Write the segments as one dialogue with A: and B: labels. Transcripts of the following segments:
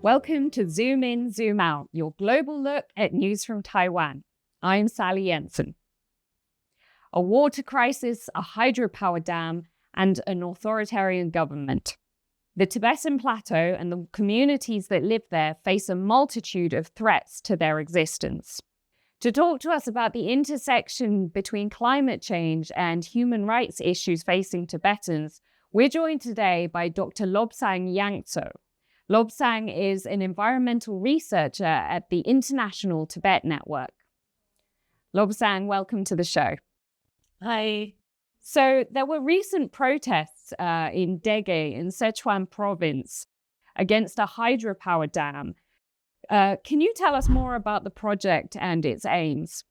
A: Welcome to Zoom In, Zoom Out, your global look at news from Taiwan. I'm Sally Jensen. A water crisis, a hydropower dam, and an authoritarian government. The Tibetan plateau and the communities that live there face a multitude of threats to their existence. To talk to us about the intersection between climate change and human rights issues facing Tibetans, we're joined today by Dr. Lobsang Yangtso. Lobsang is an environmental researcher at the International Tibet Network. Lobsang, welcome to the show.
B: Hi.
A: So there were recent protests in Dege in Sichuan province against a hydropower dam. Can you tell us more about the project and its aims?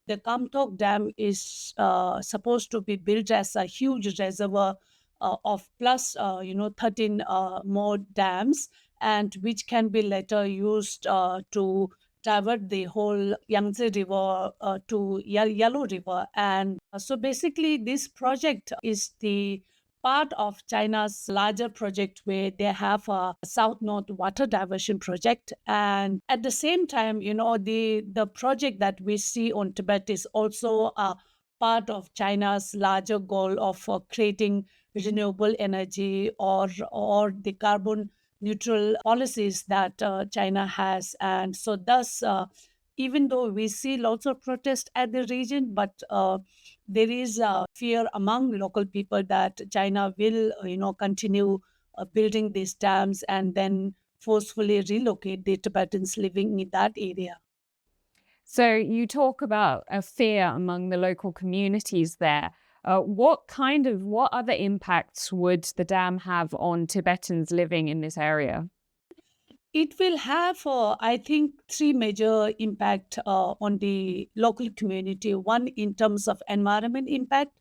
B: The Kamtok Dam is supposed to be built as a huge reservoir of plus 13 more dams, and which can be later used to divert the whole Yangtze River to Yellow River. And so basically this project is the part of China's larger project where they have a south-north water diversion project. And at the same time, the project that we see on Tibet is also a part of China's larger goal of creating renewable energy or the carbon neutral policies that China has. And so thus, even though we see lots of protest at the region, but there is fear among local people that China will, continue building these dams and then forcefully relocate the Tibetans living in that area.
A: So you talk about a fear among the local communities there. What other impacts would the dam have on Tibetans living in this area?
B: It will have, I think, three major impact on the local community. One in terms of environment impact,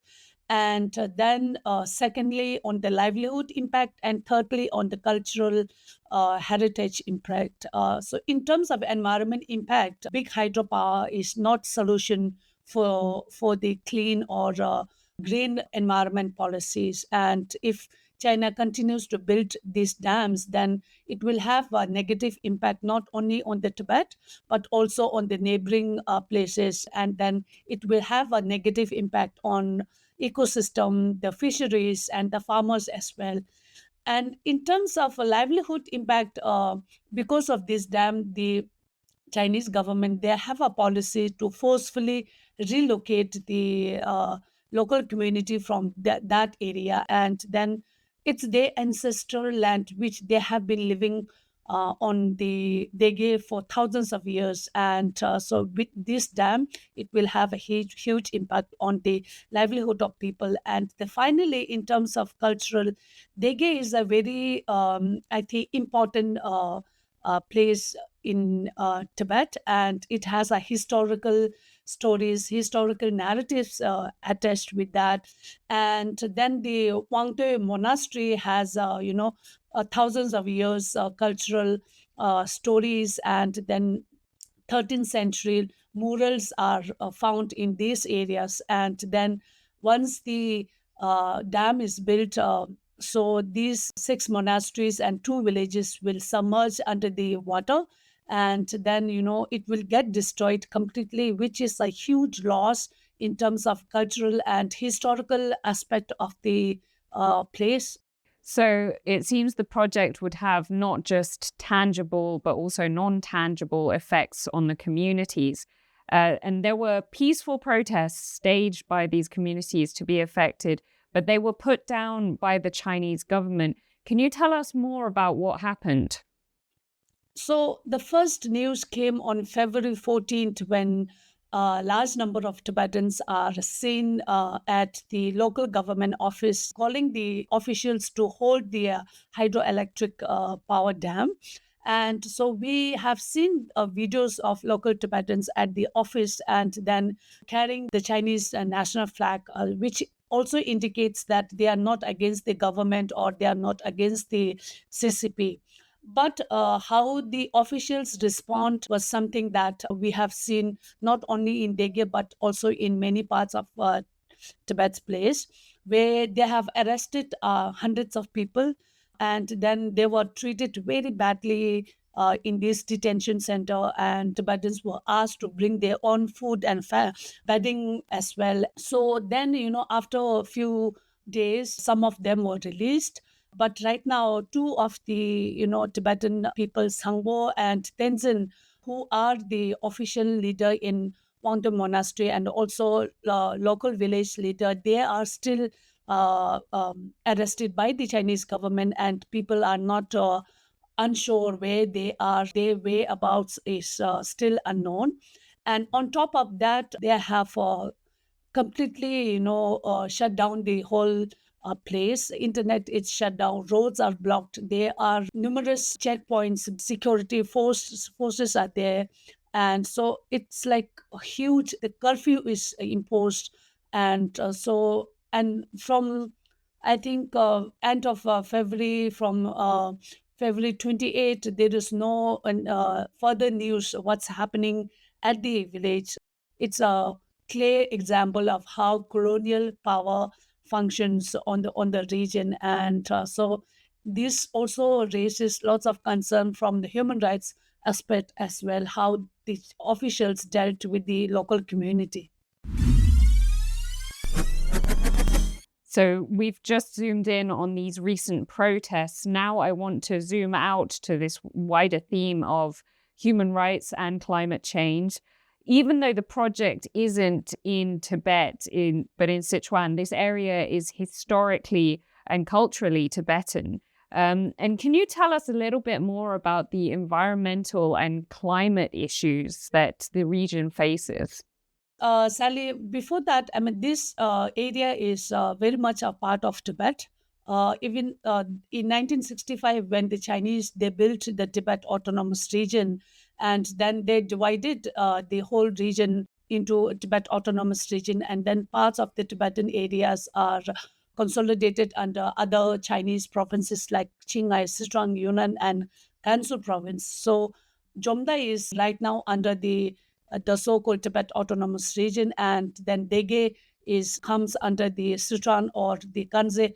B: and then secondly on the livelihood impact, and thirdly on the cultural heritage impact. So in terms of environment impact, big hydropower is not solution for the clean or green environment policies. And if China continues to build these dams, then it will have a negative impact not only on the Tibet, but also on the neighboring places. And then it will have a negative impact on ecosystem, the fisheries, and the farmers as well. And in terms of a livelihood impact, because of this dam, the Chinese government, they have a policy to forcefully relocate the local community from that area. And then it's their ancestral land, which they have been living on the Dege for thousands of years. And so with this dam, it will have a huge impact on the livelihood of people. And finally, in terms of cultural, Dege is a very, I think, important place in Tibet, and it has a historical stories, historical narratives attached with that. And then the Wangde Monastery has, thousands of years cultural stories, and then 13th century murals are found in these areas. And then once the dam is built, so these 6 monasteries and 2 villages will submerge under the water, and then it will get destroyed completely, which is a huge loss in terms of cultural and historical aspect of the place.
A: So it seems the project would have not just tangible, but also non-tangible effects on the communities. And there were peaceful protests staged by these communities to be affected, but they were put down by the Chinese government. Can you tell us more about what happened?
B: So the first news came on February 14th when a large number of Tibetans are seen at the local government office calling the officials to hold the hydroelectric power dam. And so we have seen videos of local Tibetans at the office and then carrying the Chinese national flag, which also indicates that they are not against the government or they are not against the CCP. But how the officials respond was something that we have seen not only in Dege but also in many parts of Tibet's place, where they have arrested hundreds of people and then they were treated very badly in this detention center, and Tibetans were asked to bring their own food and bedding as well. So then, after a few days, some of them were released. But right now, two of the, Tibetan people, Sangbo and Tenzin, who are the official leader in Mountain Monastery and also local village leader, they are still arrested by the Chinese government, and people are not unsure where they are. Their whereabouts is still unknown. And on top of that, they have completely, shut down the whole place. Internet is shut down. Roads are blocked. There are numerous checkpoints. Security forces are there, and so it's like a huge. The curfew is imposed, and and from I think end of February, from February 28, there is no further news what's happening at the village. It's a clear example of how colonial power functions on the region, and so this also raises lots of concern from the human rights aspect as well, how the officials dealt with the local community.
A: So we've just zoomed in on these recent protests. Now I want to zoom out to this wider theme of human rights and climate change. Even though the project isn't in Tibet, but in Sichuan, this area is historically and culturally Tibetan. And can you tell us a little bit more about the environmental and climate issues that the region faces?
B: Sally, before that, I mean, this area is very much a part of Tibet. Even in 1965, when the Chinese they built the Tibet Autonomous Region, and then they divided the whole region into Tibet Autonomous Region, and then parts of the Tibetan areas are consolidated under other Chinese provinces like Qinghai, Sichuan, Yunnan, and Gansu province. So Jomda is right now under the so-called Tibet Autonomous Region, and then Dege is comes under the Sichuan or the Ganze,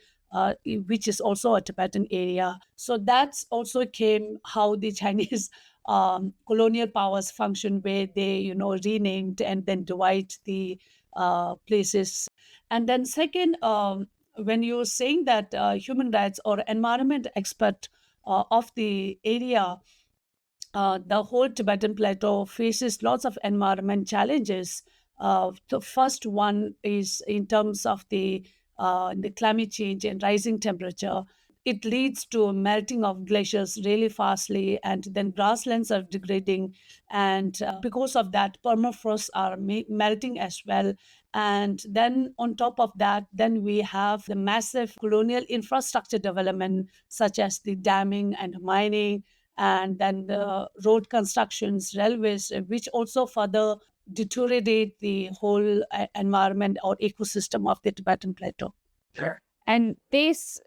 B: which is also a Tibetan area. So that's also came how the Chinese colonial powers function, where they renamed and then divide the places. And then second, when you're saying that human rights or environment expert of the area, the whole Tibetan plateau faces lots of environment challenges. The first one is in terms of the climate change and rising temperature. It leads to melting of glaciers really fastly, and then grasslands are degrading, and because of that, permafrosts are melting as well. And then on top of that, then we have the massive colonial infrastructure development, such as the damming and mining, and then the road constructions, railways, which also further deteriorate the whole environment or ecosystem of the Tibetan plateau.
A: Sure. And this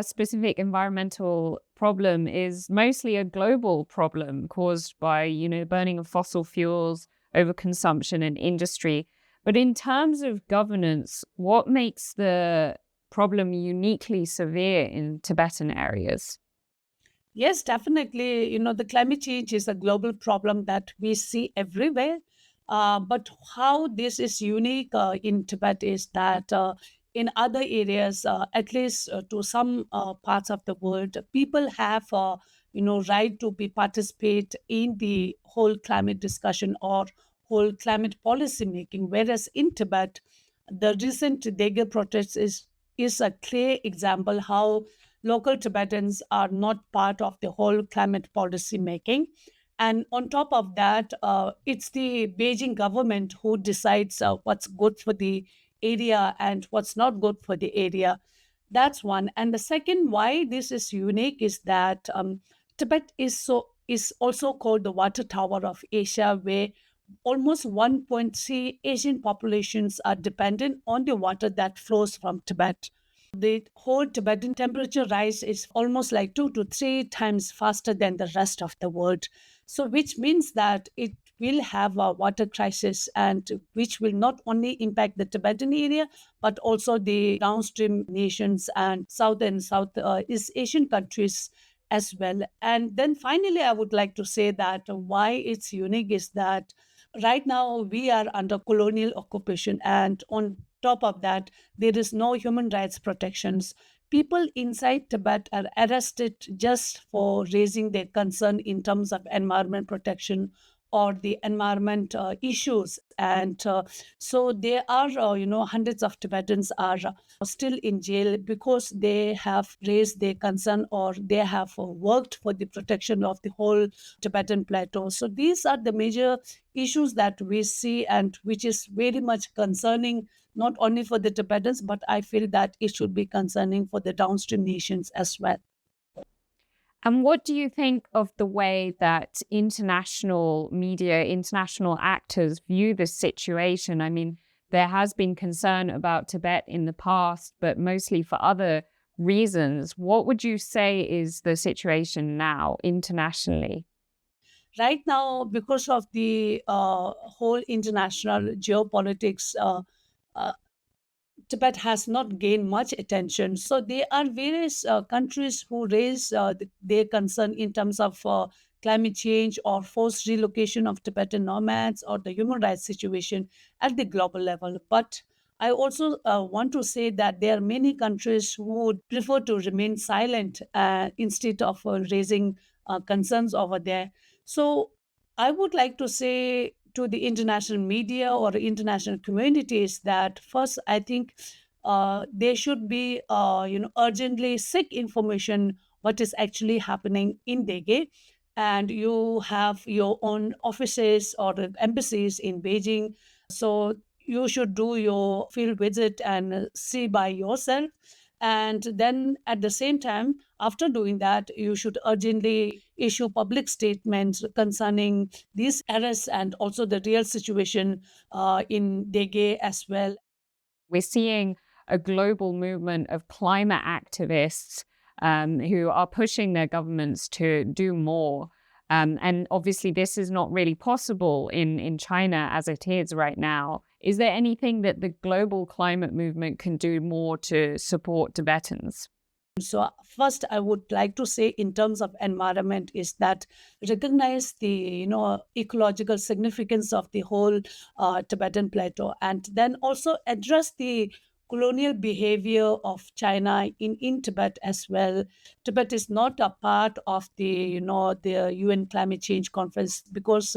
A: specific environmental problem is mostly a global problem caused by, burning of fossil fuels, overconsumption, and industry. But in terms of governance, what makes the problem uniquely severe in Tibetan areas?
B: Yes, definitely. The climate change is a global problem that we see everywhere. But how this is unique in Tibet is that in other areas, at least to some parts of the world, people have, right to be participate in the whole climate discussion or whole climate policy making. Whereas in Tibet, the recent Dege protests is a clear example how local Tibetans are not part of the whole climate policy making. And on top of that, it's the Beijing government who decides what's good for the area and what's not good for the area. That's one. And the second, why this is unique is that Tibet is also called the water tower of Asia, where almost 1.3 Asian populations are dependent on the water that flows from Tibet. The whole Tibetan temperature rise is almost like 2 to 3 times faster than the rest of the world. So, which means that it will have a water crisis, and which will not only impact the Tibetan area, but also the downstream nations and South and South East Asian countries. as well. And then finally, I would like to say that why it's unique is that right now we are under colonial occupation, and on top of that, there is no human rights protections. People inside Tibet are arrested just for raising their concern in terms of environment protection or the environment issues. And so there are, hundreds of Tibetans are still in jail because they have raised their concern or they have worked for the protection of the whole Tibetan plateau. So these are the major issues that we see, and which is very much concerning not only for the Tibetans, but I feel that it should be concerning for the downstream nations as well.
A: And what do you think of the way that international media, international actors view the situation? I mean, there has been concern about Tibet in the past, but mostly for other reasons. What would you say is the situation now internationally?
B: Right now, because of the whole international geopolitics, uh, Tibet has not gained much attention. So there are various countries who raise their concern in terms of climate change or forced relocation of Tibetan nomads or the human rights situation at the global level. But I also want to say that there are many countries who would prefer to remain silent instead of raising concerns over there. So I would like to say to the international media or international communities that first, I think they should be, urgently seek information what is actually happening in Dege. And you have your own offices or the embassies in Beijing. So you should do your field visit and see by yourself. And then at the same time, after doing that, you should urgently issue public statements concerning these arrests and also the real situation in Dege as well.
A: We're seeing a global movement of climate activists who are pushing their governments to do more. And obviously, this is not really possible in China as it is right now. Is there anything that the global climate movement can do more to support Tibetans?
B: So first, I would like to say in terms of environment is that recognize the ecological significance of the whole Tibetan plateau, and then also address the colonial behavior of China in Tibet as well. Tibet is not a part of the UN climate change conference because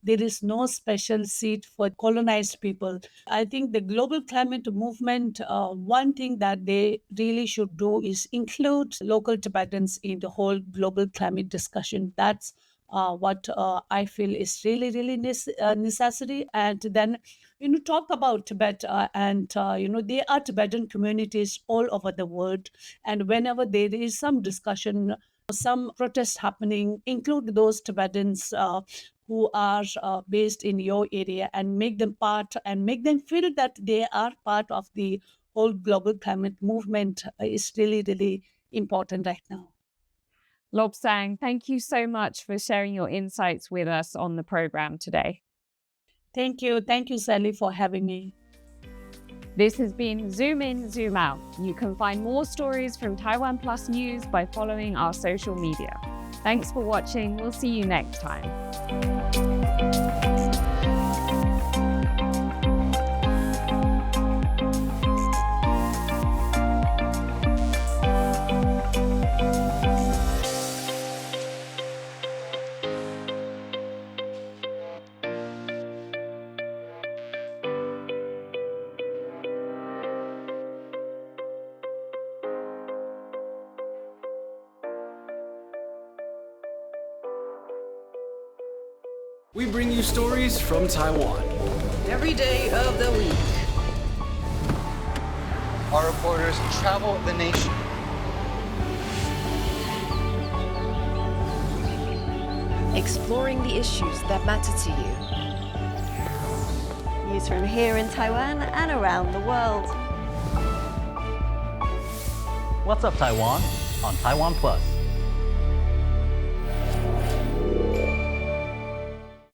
B: there is no special seat for colonized people. I think the global climate movement, one thing that they really should do is include local Tibetans in the whole global climate discussion. That's what I feel is really, really necessary. And then, talk about Tibet, and there are Tibetan communities all over the world. And whenever there is some discussion, some protest happening, include those Tibetans who are based in your area and make them part and make them feel that they are part of the whole global climate movement is really, really important right now.
A: Lobsang, thank you so much for sharing your insights with us on the program today.
B: Thank you. Thank you, Sally, for having me.
A: This has been Zoom In, Zoom Out. You can find more stories from TaiwanPlus News by following our social media. Thanks for watching. We'll see you next time.
C: We bring you stories from Taiwan.
D: Every day of the week.
E: Our reporters travel the nation.
D: Exploring the issues that matter to you.
F: News from here in Taiwan and around the world.
G: What's up, Taiwan? On TaiwanPlus.